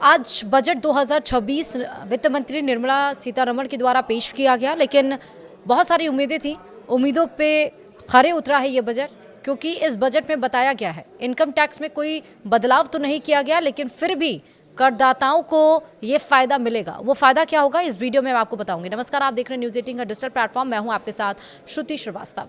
आज बजट 2026 वित्त मंत्री निर्मला सीतारमण के द्वारा पेश किया गया, लेकिन बहुत सारी उम्मीदें थी। उम्मीदों पे खरे उतरा है ये बजट, क्योंकि इस बजट में बताया गया है इनकम टैक्स में कोई बदलाव तो नहीं किया गया, लेकिन फिर भी करदाताओं को ये फायदा मिलेगा। वो फायदा क्या होगा इस वीडियो में मैं आपको बताऊंगी। नमस्कार, आप देख रहे हैं न्यूज़ 18 का डिजिटल प्लेटफॉर्म। मैं हूं आपके साथ श्रुति श्रीवास्तव।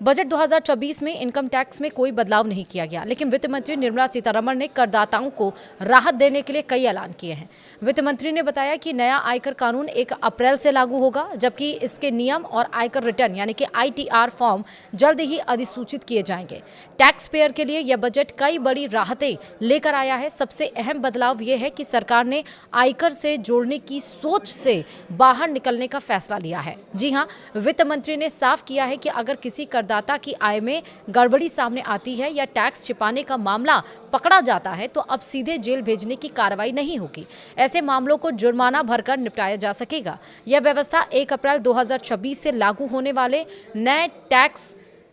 बजट 2024 में इनकम टैक्स में कोई बदलाव नहीं किया गया, लेकिन वित्त मंत्री निर्मला सीतारमण ने करदाताओं को राहत देने के लिए कई ऐलान किए हैं। वित्त मंत्री ने बताया कि नया आयकर कानून 1 अप्रैल से लागू होगा, जबकि इसके नियम और आयकर रिटर्न यानी कि ITR फॉर्म जल्द ही अधिसूचित किए जाएंगे। टैक्स पेयर के लिए यह बजट कई बड़ी राहतें लेकर आया है। सबसे अहम बदलाव यह है कि सरकार ने आयकर से जोड़ने की सोच से बाहर निकलने का फैसला लिया है। जी हाँ, वित्त मंत्री ने साफ किया है कि अगर किसी करदाता की आय में गड़बड़ी सामने आती है या टैक्स छिपाने का मामला पकड़ा जाता है तो अब सीधे जेल भेजने की कार्रवाई नहीं होगी। ऐसे मामलों को जुर्माना भरकर निपटाया जा सकेगा। यह व्यवस्था 1 अप्रैल 2026 से लागू होने वाले नए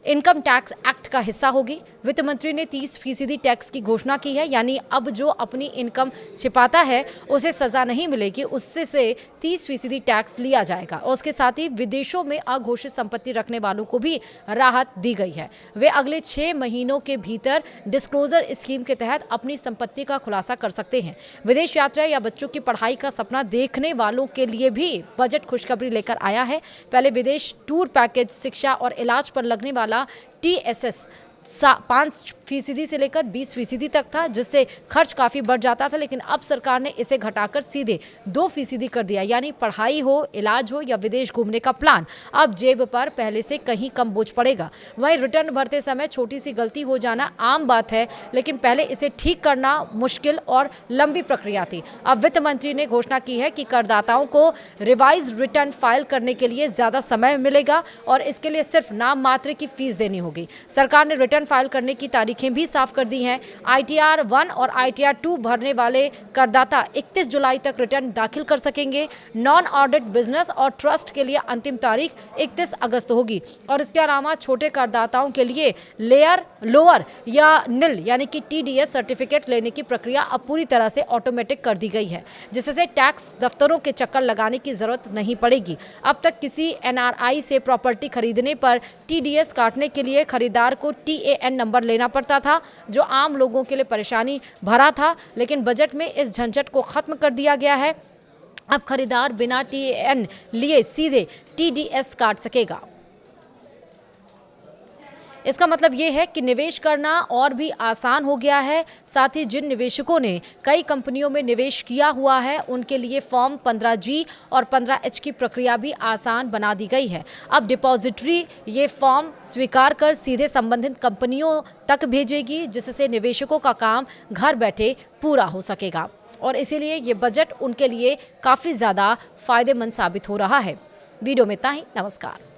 इनकम टैक्स एक्ट का हिस्सा होगी। वित्त मंत्री ने 30% टैक्स की घोषणा की है, यानी अब जो अपनी इनकम छिपाता है उसे सजा नहीं मिलेगी, उससे से 30% टैक्स लिया जाएगा। और उसके साथ ही विदेशों में अघोषित संपत्ति रखने वालों को भी राहत दी गई है। वे अगले 6 महीनों के भीतर डिस्क्लोजर स्कीम के तहत अपनी संपत्ति का खुलासा कर सकते हैं। विदेश यात्रा या बच्चों की पढ़ाई का सपना देखने वालों के लिए भी बजट खुशखबरी लेकर आया है। पहले विदेश टूर पैकेज, शिक्षा और इलाज पर लगने वाला TSS 5% से लेकर 20% तक था, जिससे खर्च काफ़ी बढ़ जाता था, लेकिन अब सरकार ने इसे घटाकर सीधे 2% कर दिया। यानी पढ़ाई हो, इलाज हो या विदेश घूमने का प्लान, अब जेब पर पहले से कहीं कम बोझ पड़ेगा। वहीं रिटर्न भरते समय छोटी सी गलती हो जाना आम बात है, लेकिन पहले इसे ठीक करना मुश्किल और लंबी प्रक्रिया थी। अब वित्त मंत्री ने घोषणा की है कि करदाताओं को रिवाइज रिटर्न फाइल करने के लिए ज़्यादा समय मिलेगा और इसके लिए सिर्फ नाम मात्र की फीस देनी होगी। सरकार ने रिटर्न फाइल करने की तारीखें भी साफ कर दी हैं। ITR 1 और ITR 2 भरने वाले करदाता 31 जुलाई तक रिटर्न दाखिल कर सकेंगे। नॉन ऑडिट बिजनेस और ट्रस्ट के लिए अंतिम तारीख 31 अगस्त होगी। और इसके अलावा छोटे करदाताओं के लिए लोअर या नील यानी कि TDS सर्टिफिकेट लेने की प्रक्रिया अब पूरी तरह से ऑटोमेटिक कर दी गई है, जिससे टैक्स दफ्तरों के चक्कर लगाने की जरूरत नहीं पड़ेगी। अब तक किसी NRI से प्रॉपर्टी खरीदने पर TDS काटने के लिए खरीदार को TAN नंबर लेना पड़ता था, जो आम लोगों के लिए परेशानी भरा था, लेकिन बजट में इस झंझट को खत्म कर दिया गया है। अब खरीदार बिना TAN लिए सीधे TDS काट सकेगा। इसका मतलब ये है कि निवेश करना और भी आसान हो गया है। साथ ही जिन निवेशकों ने कई कंपनियों में निवेश किया हुआ है, उनके लिए फॉर्म 15G और 15H की प्रक्रिया भी आसान बना दी गई है। अब डिपॉजिटरी ये फॉर्म स्वीकार कर सीधे संबंधित कंपनियों तक भेजेगी, जिससे निवेशकों का काम घर बैठे पूरा हो सकेगा। और इसीलिए ये बजट उनके लिए काफ़ी ज़्यादा फायदेमंद साबित हो रहा है। वीडियो में इतना ही। नमस्कार।